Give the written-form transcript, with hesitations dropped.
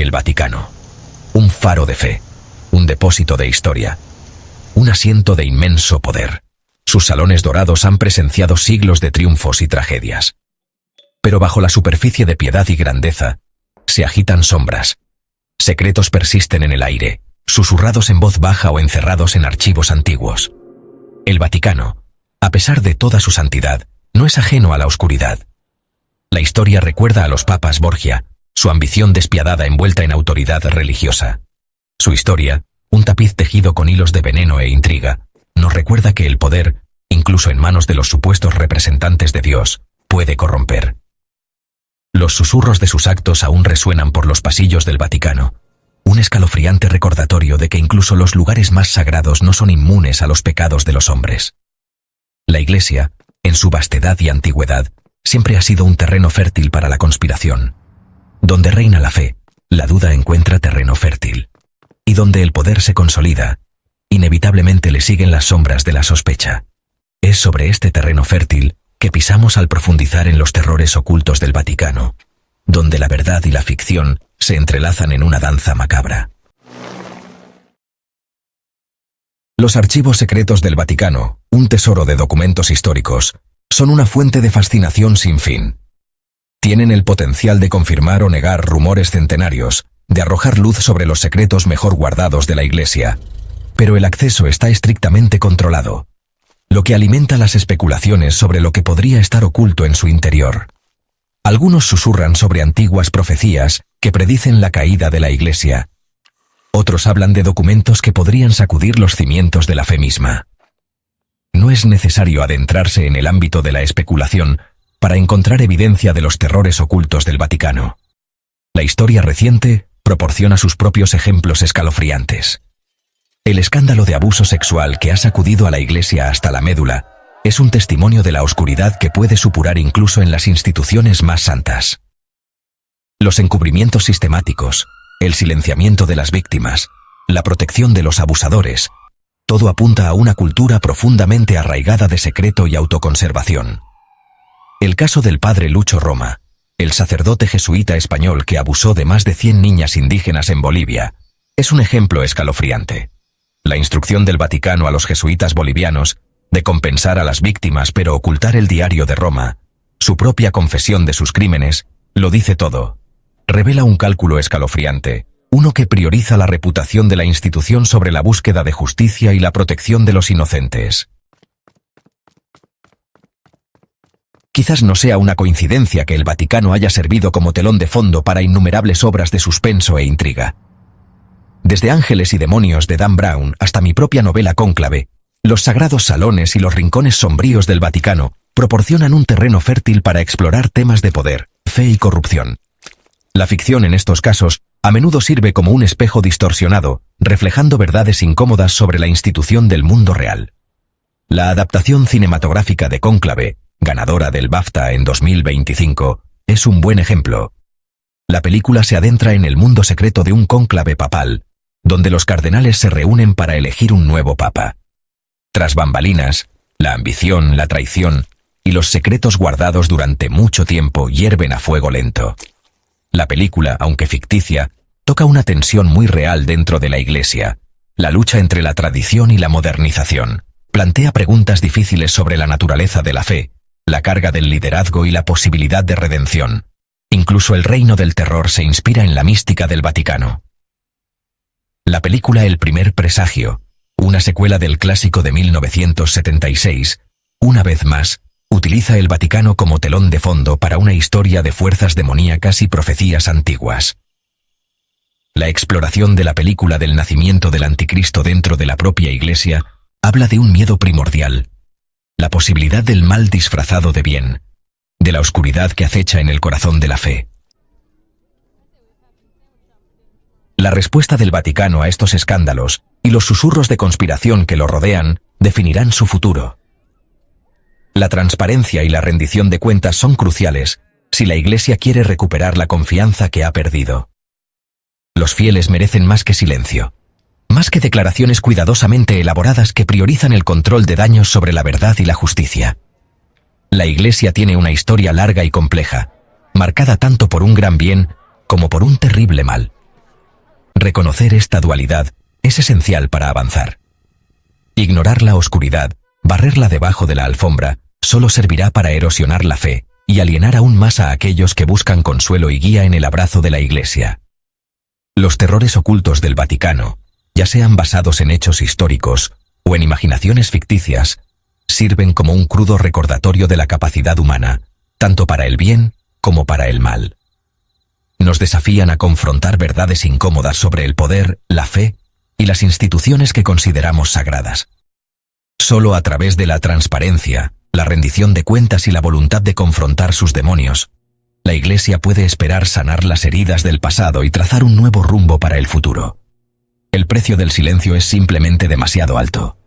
El Vaticano. Un faro de fe, un depósito de historia, un asiento de inmenso poder. Sus salones dorados han presenciado siglos de triunfos y tragedias. Pero bajo la superficie de piedad y grandeza, se agitan sombras. Secretos persisten en el aire, susurrados en voz baja o encerrados en archivos antiguos. El Vaticano, a pesar de toda su santidad, no es ajeno a la oscuridad. La historia recuerda a los papas Borgia, su ambición despiadada envuelta en autoridad religiosa. Su historia, un tapiz tejido con hilos de veneno e intriga, nos recuerda que el poder, incluso en manos de los supuestos representantes de Dios, puede corromper. Los susurros de sus actos aún resuenan por los pasillos del Vaticano, un escalofriante recordatorio de que incluso los lugares más sagrados no son inmunes a los pecados de los hombres. La Iglesia, en su vastedad y antigüedad, siempre ha sido un terreno fértil para la conspiración. Donde reina la fe, la duda encuentra terreno fértil. Y donde el poder se consolida, inevitablemente le siguen las sombras de la sospecha. Es sobre este terreno fértil que pisamos al profundizar en los terrores ocultos del Vaticano, donde la verdad y la ficción se entrelazan en una danza macabra. Los archivos secretos del Vaticano, un tesoro de documentos históricos, son una fuente de fascinación sin fin. Tienen el potencial de confirmar o negar rumores centenarios, de arrojar luz sobre los secretos mejor guardados de la Iglesia, pero el acceso está estrictamente controlado, lo que alimenta las especulaciones sobre lo que podría estar oculto en su interior. Algunos susurran sobre antiguas profecías que predicen la caída de la Iglesia. Otros hablan de documentos que podrían sacudir los cimientos de la fe misma. No es necesario adentrarse en el ámbito de la especulación para encontrar evidencia de los terrores ocultos del Vaticano. La historia reciente proporciona sus propios ejemplos escalofriantes. El escándalo de abuso sexual que ha sacudido a la Iglesia hasta la médula es un testimonio de la oscuridad que puede supurar incluso en las instituciones más santas. Los encubrimientos sistemáticos, el silenciamiento de las víctimas, la protección de los abusadores, todo apunta a una cultura profundamente arraigada de secreto y autoconservación. El caso del padre Lucho Roma, el sacerdote jesuita español que abusó de más de 100 niñas indígenas en Bolivia, es un ejemplo escalofriante. La instrucción del Vaticano a los jesuitas bolivianos de compensar a las víctimas pero ocultar el diario de Roma, su propia confesión de sus crímenes, lo dice todo. Revela un cálculo escalofriante, uno que prioriza la reputación de la institución sobre la búsqueda de justicia y la protección de los inocentes. Quizás no sea una coincidencia que el Vaticano haya servido como telón de fondo para innumerables obras de suspenso e intriga. Desde Ángeles y Demonios de Dan Brown hasta mi propia novela Cónclave, los sagrados salones y los rincones sombríos del Vaticano proporcionan un terreno fértil para explorar temas de poder, fe y corrupción. La ficción en estos casos a menudo sirve como un espejo distorsionado, reflejando verdades incómodas sobre la institución del mundo real. La adaptación cinematográfica de Cónclave, ganadora del BAFTA en 2025, es un buen ejemplo. La película se adentra en el mundo secreto de un cónclave papal, donde los cardenales se reúnen para elegir un nuevo papa. Tras bambalinas, la ambición, la traición y los secretos guardados durante mucho tiempo hierven a fuego lento. La película, aunque ficticia, toca una tensión muy real dentro de la Iglesia. La lucha entre la tradición y la modernización plantea preguntas difíciles sobre la naturaleza de la fe, la carga del liderazgo y la posibilidad de redención. Incluso el reino del terror se inspira en la mística del Vaticano. La película El primer presagio, una secuela del clásico de 1976, una vez más, utiliza el Vaticano como telón de fondo para una historia de fuerzas demoníacas y profecías antiguas. La exploración de la película del nacimiento del anticristo dentro de la propia Iglesia habla de un miedo primordial, la posibilidad del mal disfrazado de bien, de la oscuridad que acecha en el corazón de la fe. La respuesta del Vaticano a estos escándalos y los susurros de conspiración que lo rodean definirán su futuro. La transparencia y la rendición de cuentas son cruciales si la Iglesia quiere recuperar la confianza que ha perdido. Los fieles merecen más que silencio, más que declaraciones cuidadosamente elaboradas que priorizan el control de daños sobre la verdad y la justicia. La Iglesia tiene una historia larga y compleja, marcada tanto por un gran bien como por un terrible mal. Reconocer esta dualidad es esencial para avanzar. Ignorar la oscuridad, barrerla debajo de la alfombra, solo servirá para erosionar la fe y alienar aún más a aquellos que buscan consuelo y guía en el abrazo de la Iglesia. Los terrores ocultos del Vaticano, ya sean basados en hechos históricos o en imaginaciones ficticias, sirven como un crudo recordatorio de la capacidad humana, tanto para el bien como para el mal. Nos desafían a confrontar verdades incómodas sobre el poder, la fe y las instituciones que consideramos sagradas. Solo a través de la transparencia, la rendición de cuentas y la voluntad de confrontar sus demonios, la Iglesia puede esperar sanar las heridas del pasado y trazar un nuevo rumbo para el futuro. El precio del silencio es simplemente demasiado alto.